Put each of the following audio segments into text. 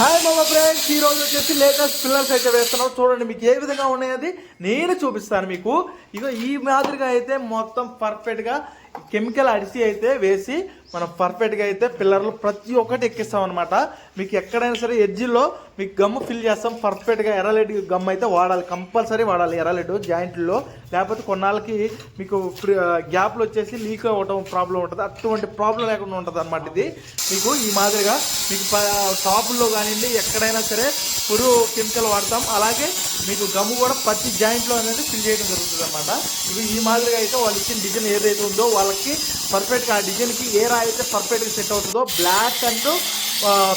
Hi మామ friends, ఈ రోజు వచ్చేసి లేటెస్ట్ పిల్లర్స్ అయితే వేస్తున్నాం. చూడండి మీకు ఏ విధంగా ఉన్నాయది నేను చూపిస్తాను మీకు. ఇక ఈ మాదిరిగా అయితే మొత్తం పర్ఫెక్ట్గా కెమికల్ అడిసి అయితే వేసి మనం పర్ఫెక్ట్గా అయితే పిల్లర్లు ప్రతి ఒక్కటి ఎక్కిస్తాం అనమాట. మీకు ఎక్కడైనా సరే ఎడ్జిల్లో మీకు గమ్ ఫిల్ చేస్తాం. పర్ఫెక్ట్గా ఎర్రలెడ్ గమ్ అయితే వాడాలి, కంపల్సరీ వాడాలి ఎర్రలెడ్ జాయింట్లో. లేకపోతే కొన్నాళ్ళకి మీకు గ్యాప్లు వచ్చేసి లీక్ అవ్వడం ప్రాబ్లం ఉంటుంది. అటువంటి ప్రాబ్లం లేకుండా ఉంటుంది అనమాట. ఇది మీకు ఈ మాదిరిగా మీకు షాపుల్లో కానివ్వండి ఎక్కడైనా సరే పురుగు కెమికల్ వాడతాం. అలాగే మీకు గమ్ము కూడా ప్రతి జాయింట్లో అనేది ఫిల్ చేయడం జరుగుతుంది అనమాట. ఇవి ఈ మాదిరిగా అయితే వాళ్ళు ఇచ్చిన డిజైన్ ఏదైతే ఉందో వాళ్ళకి పర్ఫెక్ట్గా ఆ డిజైన్కి ఏ రాయి అయితే పర్ఫెక్ట్గా సెట్ అవుతుందో బ్లాక్ అండ్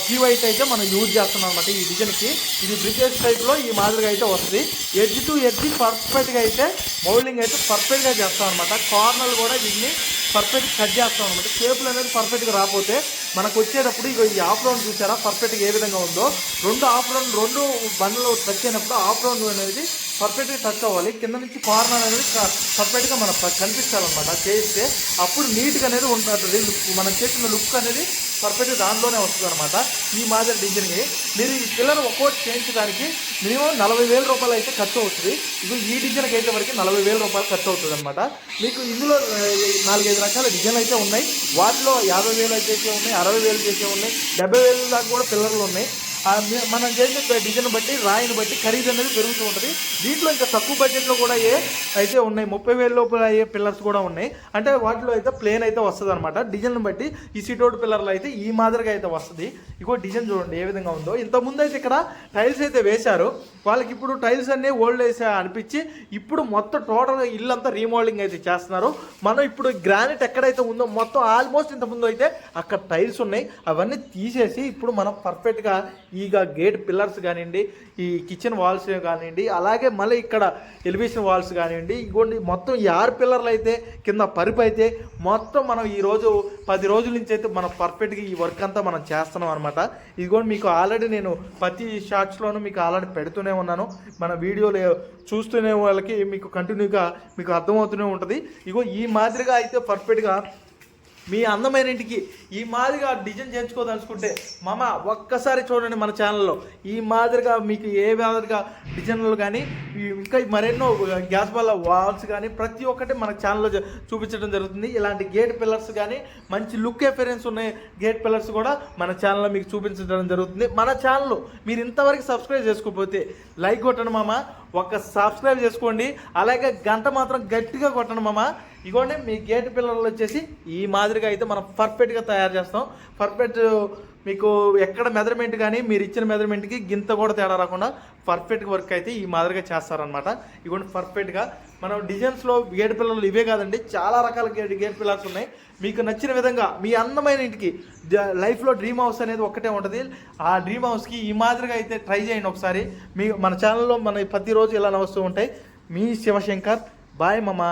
ప్యూ వైట్ అయితే మనం యూజ్ చేస్తున్నాం అనమాట ఈ డిజైన్కి. ఇది బ్రికేజ్ టైప్లో ఈ మాదిరిగా అయితే వస్తుంది. ఎడ్జ్ టు ఎడ్జ్ పర్ఫెక్ట్గా అయితే మౌల్డింగ్ అయితే పర్ఫెక్ట్గా చేస్తాం అనమాట. కార్నర్లు కూడా వీటిని పర్ఫెక్ట్ కట్ చేస్తాం అనమాట. షేపులు అనేది పర్ఫెక్ట్గా రాకపోతే మనకు వచ్చేటప్పుడు ఇక ఈ ఆఫ్ రౌండ్ చూసారా పర్ఫెక్ట్గా ఏ విధంగా ఉందో. రెండు బండ్లు టచ్ అయినప్పుడు ఆఫ్ రౌండ్ అనేది పర్ఫెక్ట్గా టచ్ అవ్వాలి. కింద నుంచి కార్నర్ అనేది పర్ఫెక్ట్గా మనం కనిపిస్తారనమాట చేస్తే. అప్పుడు నీట్గా అనేది ఉంటుంది. మనం చేసిన లుక్ అనేది పర్ఫెక్ట్గా దాంట్లోనే వస్తుంది అనమాట. ఈ మాదిరి డిజైన్కి మీరు ఈ పిల్లలు ఒక్కోటి చేయించడానికి మినిమం 40,000 రూపాయలు అయితే ఖర్చు అవుతుంది. ఇది ఈ డిజైన్కి అయితే వరకు 40,000 రూపాయలు ఖర్చు అవుతుంది అనమాట. మీకు ఇందులో 4-5 రకాల డిజైన్లు అయితే ఉన్నాయి. వాటిలో 50,000 చేసే ఉన్నాయి, 60,000 చేసే ఉన్నాయి, 70,000 దాకా కూడా పిల్లర్లు ఉన్నాయి. మనం చేసే డిజైన్ బట్టి రాయిని బట్టి ఖరీదు అనేది పెరుగుతూ ఉంటుంది. దీంట్లో ఇంకా తక్కువ బడ్జెట్లో కూడా అయితే ఉన్నాయి. 30,000 లోపల అయ్యే పిల్లర్స్ కూడా ఉన్నాయి. అంటే వాటిలో అయితే ప్లేన్ అయితే వస్తుంది అనమాట. డిజైన్ బట్టి ఈ సిటౌట్ పిల్లర్లు అయితే ఈ మాదిరిగా అయితే వస్తుంది. ఇంకో డిజైన్ చూడండి ఏ విధంగా ఉందో. ఇంతకుముందు అయితే ఇక్కడ టైల్స్ అయితే వేశారు. వాళ్ళకి ఇప్పుడు టైల్స్ అన్నీ ఓల్డ్ వేసా అనిపించి ఇప్పుడు మొత్తం టోటల్గా ఇల్లంతా రీమోడలింగ్ అయితే చేస్తున్నారు. మనం ఇప్పుడు గ్రానైట్ ఎక్కడైతే ఉందో మొత్తం ఆల్మోస్ట్ ఇంతకుముందు అయితే అక్కడ టైల్స్ ఉన్నాయి. అవన్నీ తీసేసి ఇప్పుడు మనం పర్ఫెక్ట్గా ఈగ గేట్ పిల్లర్స్ కానివ్వండి, ఈ కిచెన్ వాల్స్ కానివ్వండి, అలాగే మళ్ళీ ఇక్కడ ఎలివేషన్ వాల్స్ కానివ్వండి, ఇంకోటి మొత్తం ఈ 6 పిల్లర్లు అయితే కింద పరుపు అయితే మొత్తం మనం ఈరోజు 10 రోజుల నుంచి అయితే మనం పర్ఫెక్ట్గా ఈ వర్క్ అంతా మనం చేస్తున్నాం అనమాట. ఇదిగోండి మీకు ఆల్రెడీ నేను ప్రతి షార్ట్స్లోనూ మీకు ఆల్రెడీ పెడుతూనే ఉన్నాను. మన వీడియోలు చూస్తూనే వాళ్ళకి మీకు కంటిన్యూగా మీకు అర్థమవుతూనే ఉంటుంది. ఇగో ఈ మాదిరిగా అయితే పర్ఫెక్ట్గా మీ అందమైన ఇంటికి ఈ మాదిరిగా డిజైన్ చేయించుకోదలుచుకుంటే మామ ఒక్కసారి చూడండి మన ఛానల్లో. ఈ మాదిరిగా మీకు ఏ మాదిరిగా డిజైన్లు కానీ ఇంకా మరెన్నో గ్యాస్ బల్ల వాల్స్ కానీ ప్రతి ఒక్కటి మన ఛానల్లో చూపించడం జరుగుతుంది. ఇలాంటి గేట్ పిల్లర్స్ కానీ మంచి లుక్ ఎఫరెన్స్ ఉన్న గేట్ పిల్లర్స్ కూడా మన ఛానల్లో మీకు చూపించడం జరుగుతుంది. మన ఛానల్ మీరు ఇంతవరకు సబ్స్క్రైబ్ చేసుకోకపోతే లైక్ కొట్టండి మామ, ఒక సబ్స్క్రైబ్ చేసుకోండి. అలాగే గంట మాత్రం గట్టిగా కొట్టండి మామ. ఇగోండి మీ గేట్ పిల్లర్లు వచ్చేసి ఈ మాదిరిగా అయితే మనం పర్ఫెక్ట్గా తయారు చేస్తాం. పర్ఫెక్ట్ మీకు ఎక్కడ మెజర్మెంట్ కానీ మీరు ఇచ్చిన మెజర్మెంట్కి గింత కూడా తేడా రాకుండా పర్ఫెక్ట్ వర్క్ అయితే ఈ మాదిరిగా చేస్తారనమాట. ఇగోండి పర్ఫెక్ట్గా మనం డిజైన్స్లో గేట్ పిల్లర్లు ఇవే కాదండి, చాలా రకాల గేట్ పిల్లర్స్ ఉన్నాయి. మీకు నచ్చిన విధంగా మీ అందమైన ఇంటికి లైఫ్లో డ్రీమ్ హౌస్ అనేది ఒక్కటే ఉంటుంది. ఆ డ్రీమ్ హౌస్కి ఈ మాదిరిగా అయితే ట్రై చేయండి ఒకసారి. మీ మన ఛానల్లో మన ప్రతిరోజు ఇలా వస్తూ ఉంటాయి. మీ శివశంకర్, బాయ్ మామ.